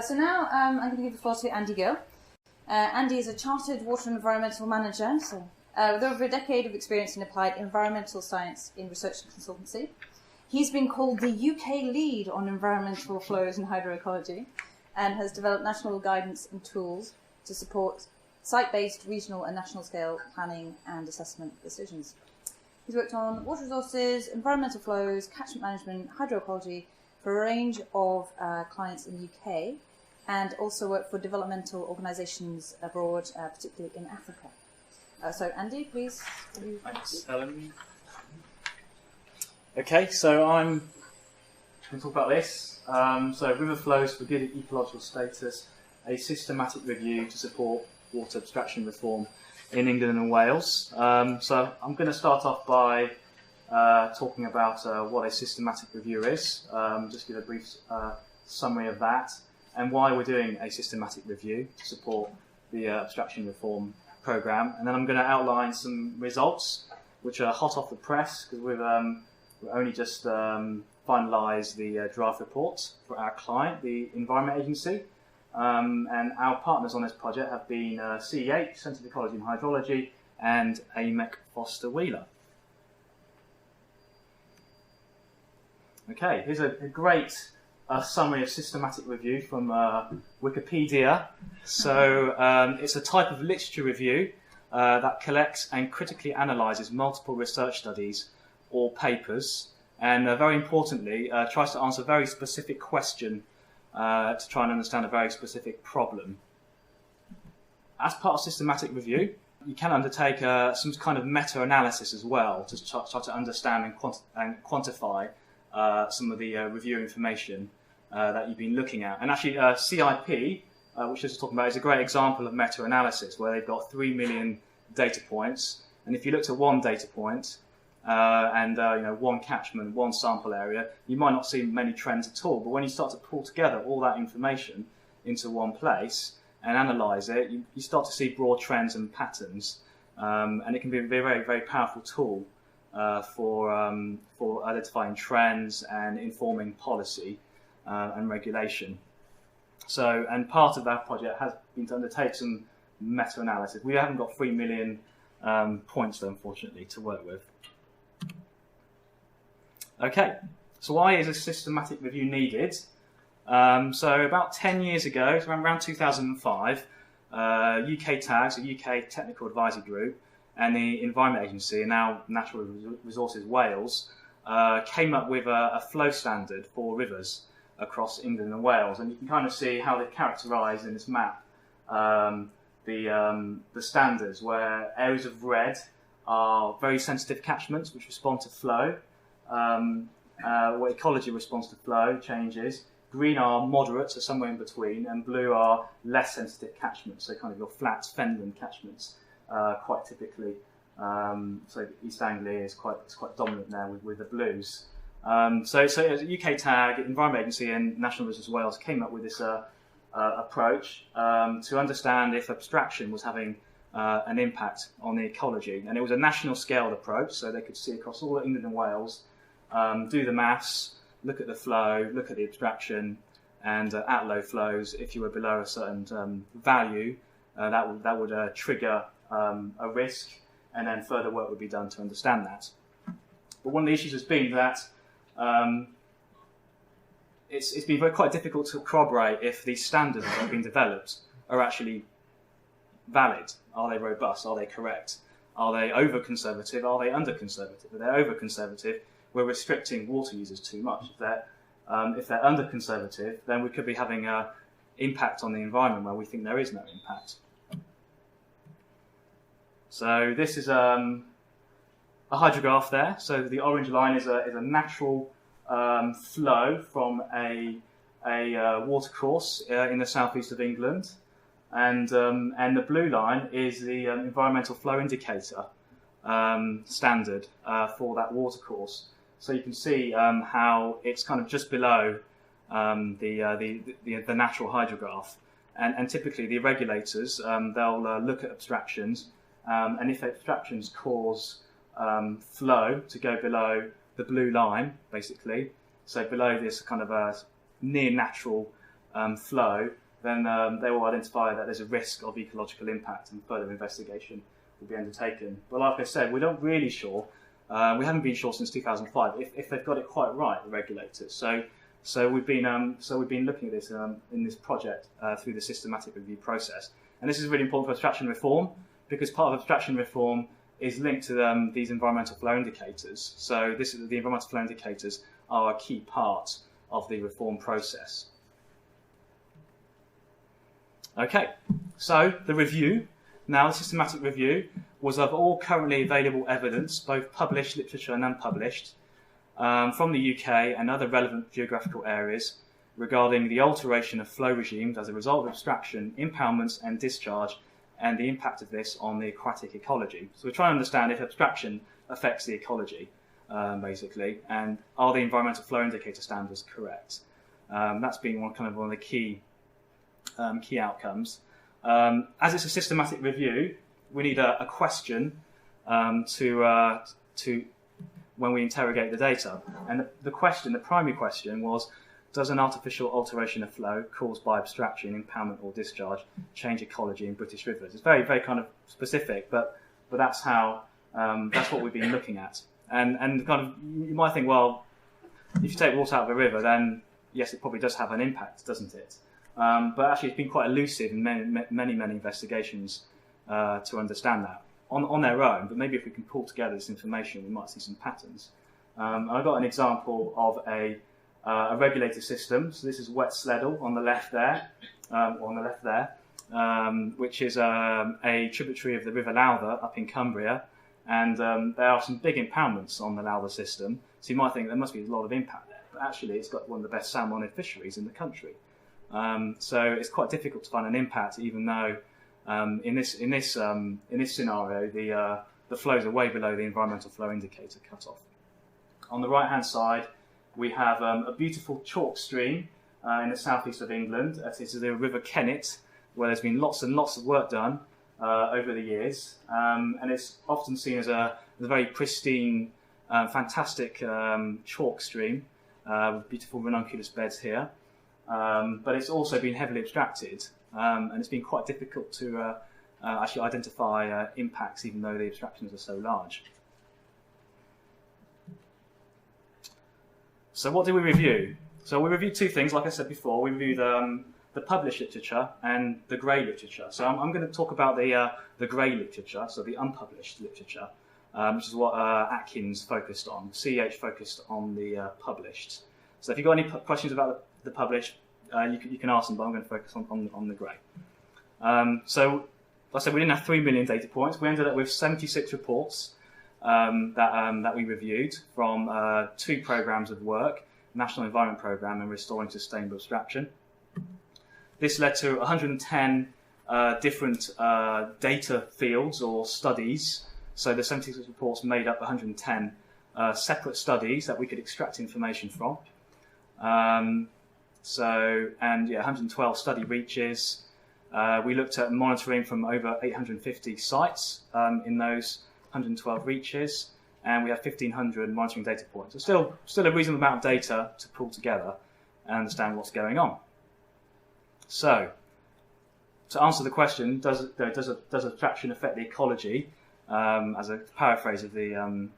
So now I'm going to give the floor to Andy Gill. Andy is a chartered water and environmental manager, with over a decade of experience in applied environmental science in research and consultancy. He's been called the UK lead on environmental flows and hydroecology, and has developed national guidance and tools to support site-based, regional and national scale planning and assessment decisions. He's worked on water resources, environmental flows, catchment management, hydroecology for a range of clients in the UK, and also worked for developmental organisations abroad, particularly in Africa. So Andy, please. Thanks, Helen. Okay, so I'm going to talk about this. So river flows for good ecological status, a systematic review to support water abstraction reform in England and Wales. So I'm going to start off by talking about what a systematic review is, just give a brief summary of that, and why we're doing a systematic review to support the abstraction reform programme. And then I'm going to outline some results which are hot off the press, because we've only just finalised the draft report for our client, the Environment Agency. And our partners on this project have been CEH, Centre for Ecology and Hydrology, and AMEC Foster Wheeler. Okay, here's a great summary of systematic review from Wikipedia. So it's a type of literature review that collects and critically analyses multiple research studies or papers, and very importantly tries to answer a very specific question to try and understand a very specific problem. As part of systematic review, you can undertake some kind of meta-analysis as well to try to understand and quantify some of the review information that you've been looking at. And actually CIP, which I was talking about, is a great example of meta-analysis, where they've got 3 million data points, and if you looked at one data point and one catchment, one sample area, you might not see many trends at all. But when you start to pull together all that information into one place and analyse it, you start to see broad trends and patterns, and it can be a very, very powerful tool for identifying trends and informing policy and regulation. So, and part of that project has been to undertake some meta-analysis. We haven't got 3 million points, though, unfortunately, to work with. Okay, so why is a systematic review needed? So about 10 years ago, around 2005, UK TAGS, a UK Technical Advisory Group, and the Environment Agency, and now Natural Resources Wales, came up with a flow standard for rivers across England and Wales. And you can kind of see how they characterise in this map the standards, where areas of red are very sensitive catchments which respond to flow, where ecology responds to flow changes. Green are moderate, so somewhere in between, and blue are less sensitive catchments, so kind of your flat fenland catchments, quite typically. So East Anglia is quite dominant there with the blues. So as UK TAG, Environment Agency, and National Resources Wales came up with this approach to understand if abstraction was having an impact on the ecology. And it was a national scaled approach, so they could see across all of England and Wales, do the maths, look at the flow, look at the abstraction, and at low flows, if you were below a certain value, that would trigger a risk, and then further work would be done to understand that. But one of the issues has been that it's been quite difficult to corroborate if these standards that have been developed are actually valid. Are they robust? Are they correct? Are they over-conservative? Are they under-conservative? If they're over-conservative, we're restricting water users too much. If they're under-conservative, then we could be having an impact on the environment where we think there is no impact. So this is a hydrograph there. So the orange line is a natural flow from a watercourse in the southeast of England, and the blue line is the environmental flow indicator standard for that watercourse. So you can see how it's kind of just below the natural hydrograph, and typically the regulators they'll look at abstractions, and if abstractions cause flow to go below the blue line, basically, so below this kind of a near natural flow, then they will identify that there's a risk of ecological impact, and further investigation will be undertaken. But like I said, we're not really sure. We haven't been sure since 2005 if they've got it quite right, the regulators. So we've been looking at this in this project through the systematic review process, and this is really important for abstraction reform, because part of abstraction reform is linked to these environmental flow indicators. So the environmental flow indicators are a key part of the reform process. Okay, so the review, now the systematic review, was of all currently available evidence, both published literature and unpublished, from the UK and other relevant geographical areas regarding the alteration of flow regimes as a result of abstraction, impoundments and discharge, and the impact of this on the aquatic ecology. So we're trying to understand if abstraction affects the ecology, basically, and are the environmental flow indicator standards correct? That's been one of the key outcomes. As it's a systematic review, we need a question to when we interrogate the data. And the primary question was, does an artificial alteration of flow caused by abstraction, impoundment or discharge change ecology in British rivers? It's very, very kind of specific, but that's how that's what we've been looking at. And kind of you might think, well, if you take water out of a river, then yes, it probably does have an impact, doesn't it? But actually, it's been quite elusive in many investigations to understand that on their own. But maybe if we can pull together this information, we might see some patterns. I've got an example of a regulated system. So this is Wet Sleddle on the left there, which is a tributary of the River Lowther up in Cumbria, and there are some big impoundments on the Lowther system. So you might think there must be a lot of impact there, but actually it's got one of the best salmon fisheries in the country. So it's quite difficult to find an impact, even though in this scenario the flows are way below the environmental flow indicator cutoff. On the right-hand side, we have a beautiful chalk stream in the southeast of England. It is the River Kennet, where there's been lots and lots of work done over the years, and it's often seen as a very pristine, fantastic chalk stream with beautiful ranunculus beds here. But it's also been heavily abstracted, and it's been quite difficult to actually identify impacts, even though the abstractions are so large. So what do we review? So we reviewed two things, like I said before. We reviewed the published literature and the grey literature. So I'm going to talk about the grey literature, so the unpublished literature, which is what Atkins focused on. CEH focused on the published. So if you've got any questions about the published, you can ask them, but I'm going to focus on the grey. So, like I said, we didn't have 3 million data points. We ended up with 76 reports that we reviewed from 2 programmes of work, National Environment Programme and Restoring Sustainable Abstraction. This led to 110 different data fields or studies. So the 76 reports made up 110 separate studies that we could extract information from. 112 study reaches. We looked at monitoring from over 850 sites in those 112 reaches, and we have 1,500 monitoring data points. So still a reasonable amount of data to pull together and understand what's going on. So, to answer the question, does abstraction affect the ecology? As a paraphrase of the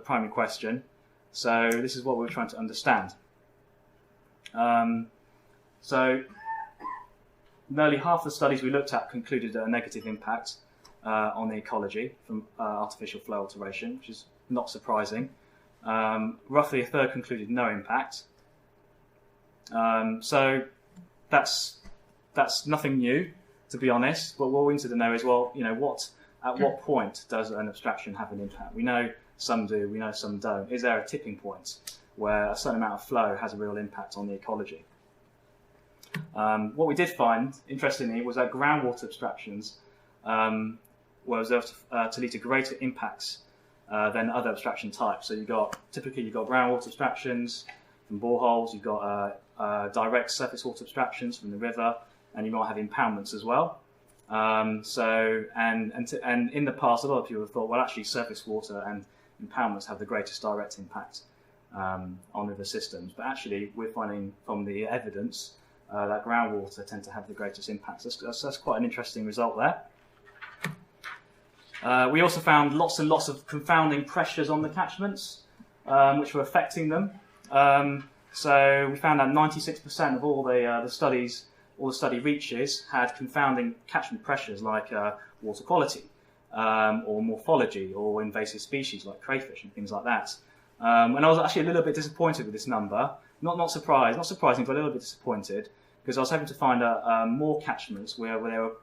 primary question. So this is what we're trying to understand. So nearly half the studies we looked at concluded a negative impact on the ecology from artificial flow alteration, which is not surprising. Roughly a third concluded no impact. So that's nothing new, to be honest. But what we wanted to know is, well, at what point does an abstraction have an impact? We know some do, we know some don't. Is there a tipping point where a certain amount of flow has a real impact on the ecology? What we did find, interestingly, was that groundwater abstractions were observed to lead to greater impacts than other abstraction types. So typically you've got groundwater abstractions from boreholes, you've got direct surface water abstractions from the river, and you might have impoundments as well. And in the past, a lot of people have thought, well, actually, surface water and impoundments have the greatest direct impact on river systems. But actually, we're finding from the evidence that groundwater tend to have the greatest impacts. That's quite an interesting result there. We also found lots and lots of confounding pressures on the catchments, which were affecting them. So we found that 96% of all the study reaches had confounding catchment pressures like water quality, or morphology, or invasive species like crayfish and things like that. And I was actually a little bit disappointed with this number. Not surprising, but a little bit disappointed, because I was hoping to find more catchments where they were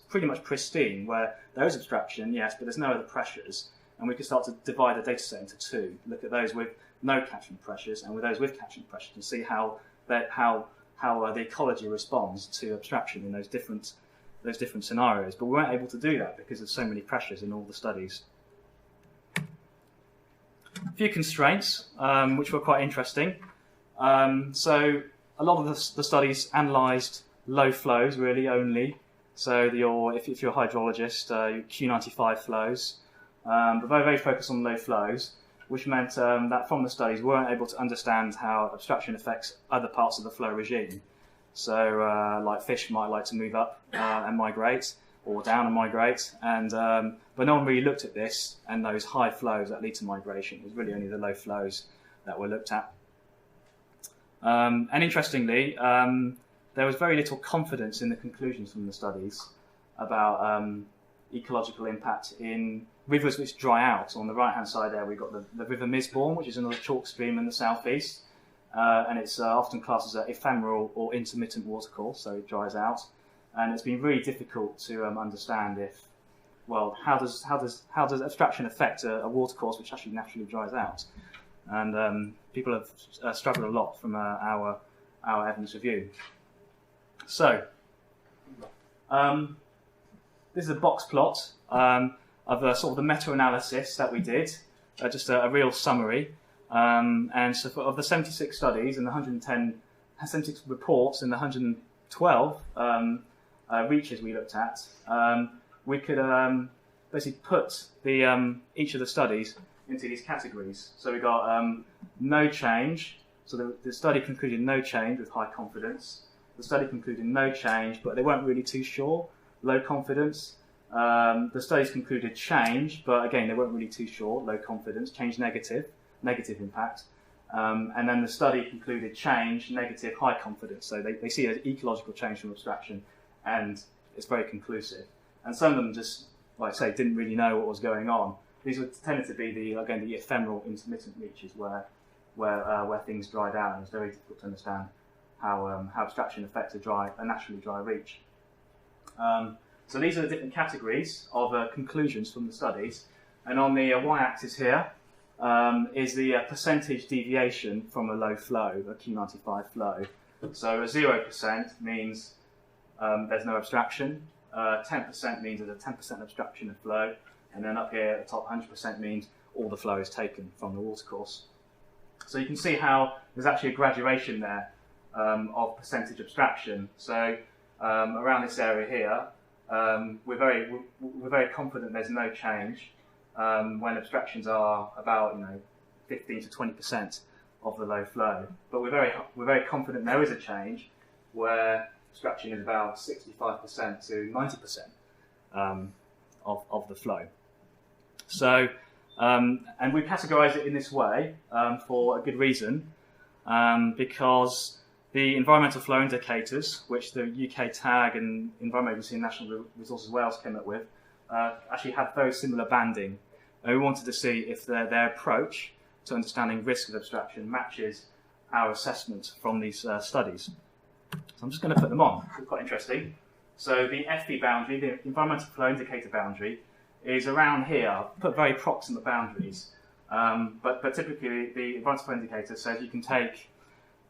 pretty much pristine, where there is abstraction, yes, but there's no other pressures, and we could start to divide the data set into two, look at those with no catchment pressures and with those with catchment pressures, and see how the ecology responds to abstraction in those different scenarios. But we weren't able to do that because of so many pressures in all the studies. A few constraints, which were quite interesting. So a lot of the studies analysed low flows really only. So if you're a hydrologist, your Q95 flows, but very, very focused on low flows, which meant that from the studies we weren't able to understand how abstraction affects other parts of the flow regime. So like fish might like to move up and migrate, or down and migrate, and but no one really looked at this and those high flows that lead to migration. It was really only the low flows that were looked at. And interestingly, there was very little confidence in the conclusions from the studies about ecological impact in rivers which dry out. On the right-hand side there, we've got the River Misbourne, which is another chalk stream in the southeast, and it's often classed as an ephemeral or intermittent watercourse, so it dries out. And it's been really difficult to understand how does abstraction affect a watercourse which actually naturally dries out? And people have struggled a lot from our evidence review. So this is a box plot of sort of the meta-analysis that we did, just a real summary. And so of the 76 studies and the 76 reports and the 112 reaches we looked at, we could basically put each of the studies into these categories. So we got no change. So the study concluded no change with high confidence. The study concluded no change, but they weren't really too sure, low confidence. The studies concluded change, but again, they weren't really too sure, low confidence, change negative impact. And then the study concluded change, negative, high confidence. So they see an ecological change from abstraction, and it's very conclusive. And some of them just, like I say, didn't really know what was going on. These tended to be the ephemeral intermittent reaches where things dried out, and it's very difficult to understand how abstraction affects a naturally dry reach. So these are the different categories of conclusions from the studies, and on the y-axis here is the percentage deviation from a low flow, a Q95 flow. So a 0% means there's no abstraction, 10% means there's a 10% abstraction of flow, and then up here at the top, 100% means all the flow is taken from the watercourse. So you can see how there's actually a graduation there of percentage abstraction. So around this area here, we're very confident there's no change when abstractions are about 15 to 20% of the low flow. But we're very confident there is a change where abstraction is about 65% to 90% of the flow. So and we categorise it in this way for a good reason, because the environmental flow indicators, which the UK TAG and Environment Agency and National Resources Wales came up with, actually had very similar banding. And we wanted to see if their approach to understanding risk of abstraction matches our assessment from these studies. So I'm just going to put them on. It's quite interesting. So the FE boundary, the environmental flow indicator boundary, is around here. I've put very proximate boundaries. But typically the environmental flow indicator says you can take,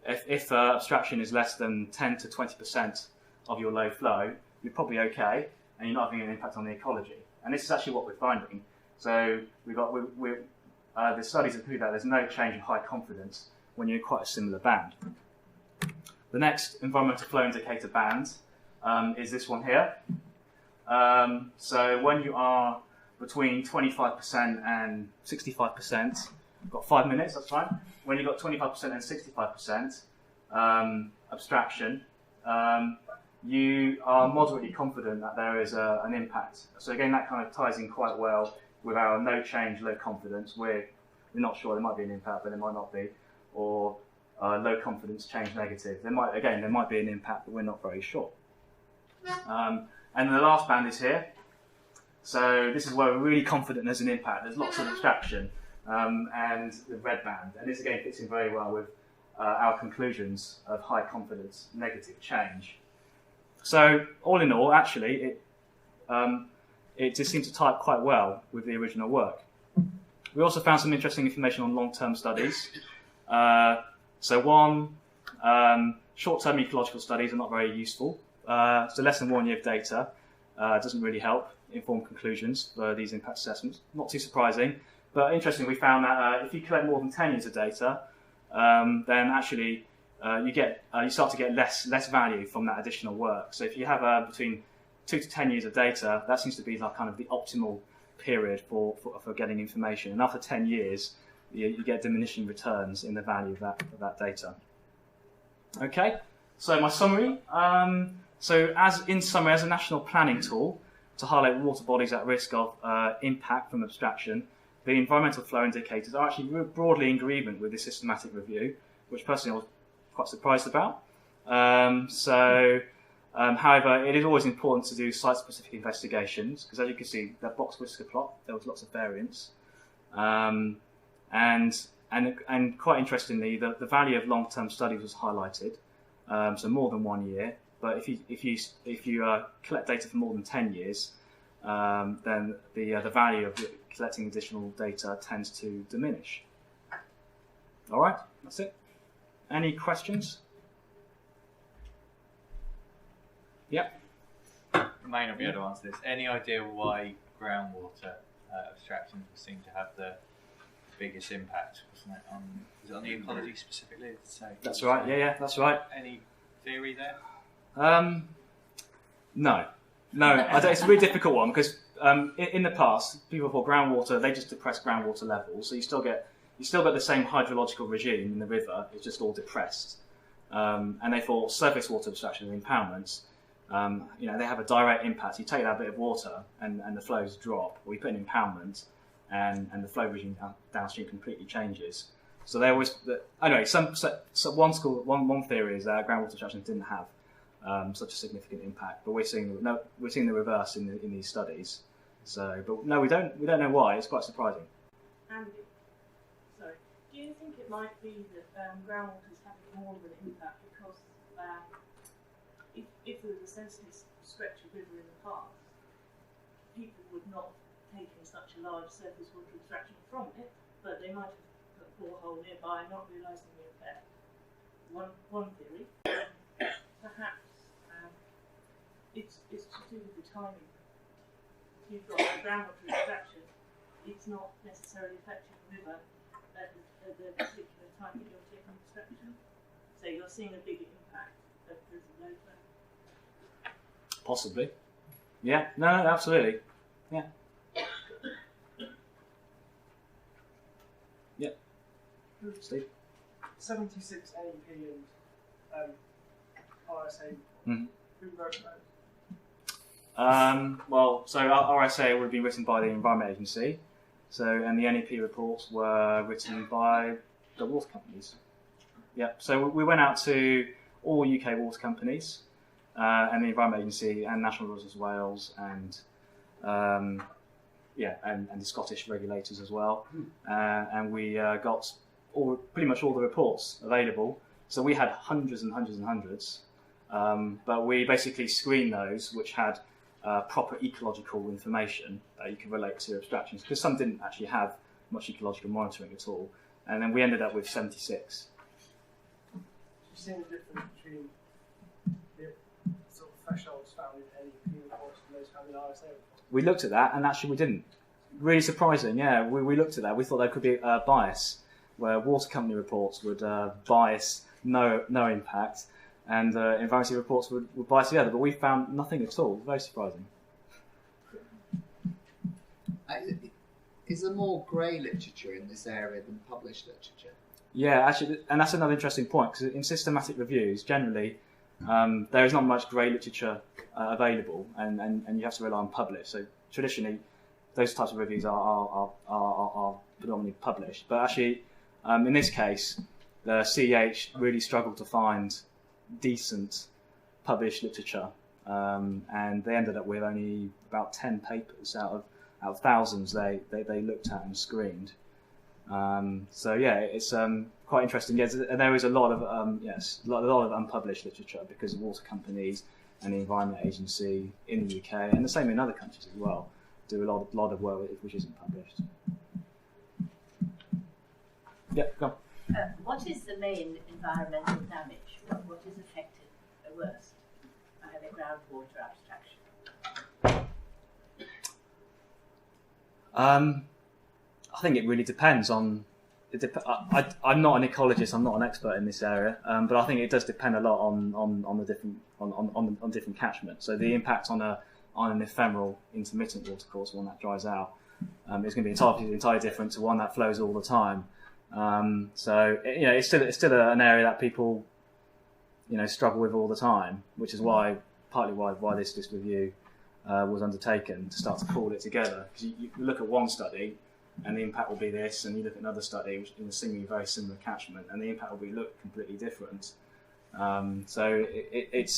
if abstraction is less than 10 to 20% of your low flow, you're probably okay, and you're not having an impact on the ecology. And this is actually what we're finding. So the studies conclude that there's no change in high confidence when you're in quite a similar band. The next environmental flow indicator band is this one here. So when you are between 25% and 65%, got 5 minutes, that's fine. When you've got 25% and 65% abstraction, you are moderately confident that there is an impact. So again, that kind of ties in quite well with our no change, low confidence. We're not sure there might be an impact, but there might not be. Or low confidence, change negative. There might be an impact, but we're not very sure. And the last band is here. So this is where we're really confident there's an impact. There's lots of abstraction, and the red band. And this again fits in very well with our conclusions of high confidence, negative change. So all in all, actually, it just seemed to tie up quite well with the original work. We also found some interesting information on long-term studies. So one, short-term ecological studies are not very useful. So less than 1 year of data doesn't really help inform conclusions for these impact assessments. Not too surprising, but interesting, we found that if you collect more than 10 years of data, then actually you start to get less value from that additional work. So if you have between 2 to 10 years of data, that seems to be like kind of the optimal period for getting information. And after 10 years, you get diminishing returns in the value of that data. Okay, so my summary. So as a national planning tool to highlight water bodies at risk of impact from abstraction, the environmental flow indicators are actually broadly in agreement with this systematic review, which personally I was quite surprised about. However, it is always important to do site-specific investigations, because as you can see, that box whisker plot, there was lots of variance. And quite interestingly, the value of long-term studies was highlighted, so more than 1 year. But if you collect data for more than 10 years, then the value of collecting additional data tends to diminish. All right, that's it. Any questions? Yep. You may not be able to answer this. Any idea why groundwater abstractions seem to have the biggest impact? Wasn't it is it on the ecology specifically? That's right. Yeah, that's right. Any theory there? No. It's a really difficult one because in the past, people thought groundwater, they just depress groundwater levels, so you still get the same hydrological regime in the river. It's just all depressed, and they thought surface water abstraction and impoundments. They have a direct impact. You take that bit of water and the flows drop, or you put an impoundment, and the flow regime downstream completely changes. So they always anyway. One theory is that groundwater abstraction didn't have such a significant impact, but we're seeing the reverse in these studies. So, but no, we don't know why. It's quite surprising. Andy, sorry, do you think it might be that groundwater is having more of an impact because if there was a sensitive stretch of river in the past, people would not have taken such a large surface water abstraction from it, but they might have put a borehole nearby, not realising the effect. One theory. Perhaps it's to do with the timing. If you've got a groundwater extraction, it's not necessarily affecting the river at the particular time that you're taking extraction. So you're seeing a bigger impact of the low flow. Possibly. Yeah. No, absolutely. Yeah. Yeah. Steve? 76 AEP and RSA. Mm-hmm. Who wrote those? So our RSA would have been written by the Environment Agency, and the NEP reports were written by the water companies. Yeah, so we went out to all UK water companies, and the Environment Agency, and National Resources Wales, and the Scottish regulators as well, and we got pretty much all the reports available. So we had hundreds and hundreds and hundreds. But we basically screened those which had proper ecological information that you could relate to abstractions, because some didn't actually have much ecological monitoring at all. And then we ended up with 76. Do you see the difference between the sort of thresholds found in NEP reports and those found in RSA reports? We looked at that, and actually we didn't. Really surprising, yeah. We looked at that. We thought there could be a bias, where water company reports would bias no impact, and environmental reports would bias the other, but we found nothing at all. Very surprising. Is there more grey literature in this area than published literature? Yeah, actually, and that's another interesting point, because in systematic reviews, generally, there is not much grey literature available, and you have to rely on published. So traditionally, those types of reviews are predominantly published. But actually, in this case, the CEH really struggled to find decent published literature, and they ended up with only about 10 papers out of thousands they looked at and screened. So yeah, it's quite interesting. Yes, and there is a lot of a lot of unpublished literature because of water companies and the Environment Agency in the UK, and the same in other countries as well, do a lot of work which isn't published. Yeah, go on. What is the main environmental damage? What is affected the worst by the groundwater abstraction? I think it really depends on. I'm not an ecologist. I'm not an expert in this area, but I think it does depend a lot on the different catchments. So the impact on an ephemeral intermittent watercourse, one that dries out, is going to be entirely different to one that flows all the time. So it's still an area that people struggle with all the time, which is partly why this review was undertaken, to start to pull it together. Because you look at one study and the impact will be this, and you look at another study which in a seemingly very similar catchment, and the impact will look completely different. So it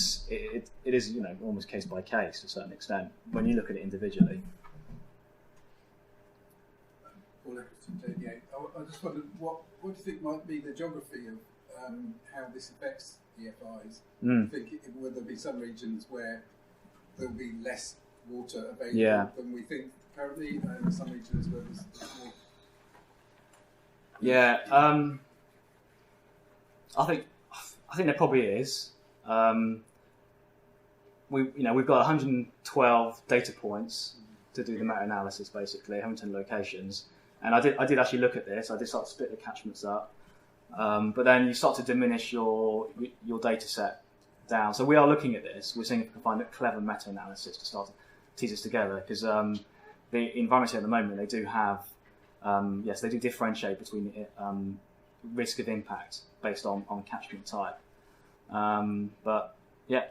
is almost case by case to a certain extent when you look at it individually. I just wondered, what do you think might be the geography of how this affects EFIs? I think will there be some regions where there will be less water available than we think currently, and some regions where there's more? Yeah, I think there probably is. We've got 112 data points to do the meta-analysis, basically 110 locations, and I did actually look at this. I did start to split the catchments up, but then you start to diminish your data set down. So we are looking at this. We're seeing if we can find a clever meta-analysis to start to tease this together, because the environments at the moment, they do have, they do differentiate between risk of impact based on catchment type. But yeah,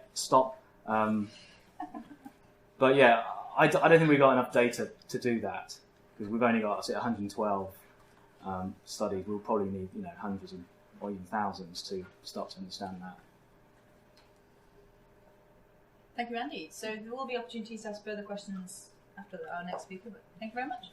I don't think we've got enough data to do that, because we've only got 112 studies. We'll probably need hundreds or even thousands to start to understand that. Thank you, Andy. So there will be opportunities to ask further questions after our next speaker, but thank you very much.